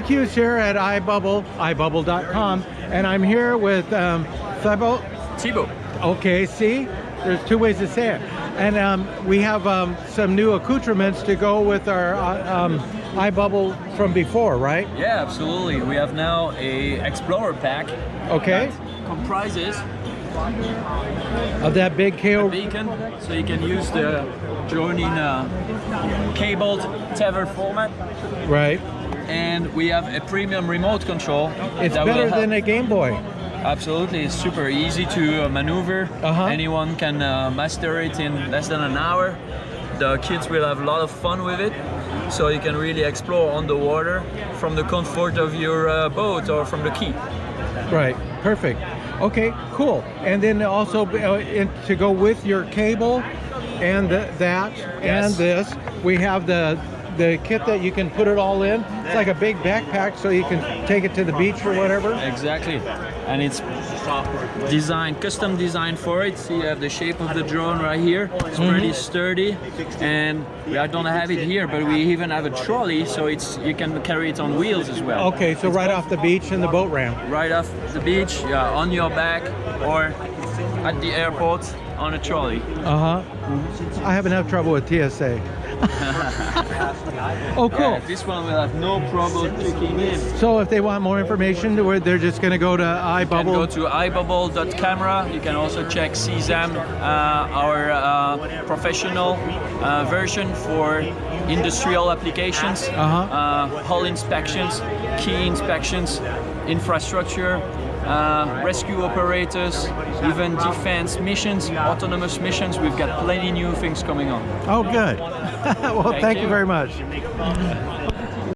Hughes here at IBUBBLE.com, and I'm here with Thibault. Okay, see, there's two ways to say it. And we have some new accoutrements to go with our IBUBBLE from before, right? Yeah, absolutely. We have now a Explorer pack. Okay. That comprises of that big KO beacon, so you can use the drone in a cabled tether format. Right. And we have a premium remote control. It's better than a Game Boy. Absolutely, it's super easy to maneuver. Anyone can master it in less than an hour. The kids will have a lot of fun with it, so you can really explore on the water from the comfort of your boat or from the quay. Right, perfect. Okay, cool. And then also to go with your cable and and this, we have the kit that you can put it all in. It's like a big backpack, so you can take it to the beach or whatever. Exactly. And it's designed, custom designed for it. See, you have the shape of the drone right here. It's pretty sturdy, and we don't have it here, but we even have a trolley, so you can carry it on wheels as well. Okay, so right off the beach in the boat ramp. Right off the beach, yeah, on your back, or at the airport on a trolley. I have enough trouble with TSA. Oh, cool. Yeah, this one will have no problem clicking in. So if they want more information, they're just going to go to IBUBBLE. You can go to IBUBBLE.camera. You can also check CSAM, our professional version for industrial applications, hull inspections, key inspections, infrastructure, rescue operators, even defense missions, autonomous missions. We've got plenty new things coming on. Oh, good. Well, thank you very much.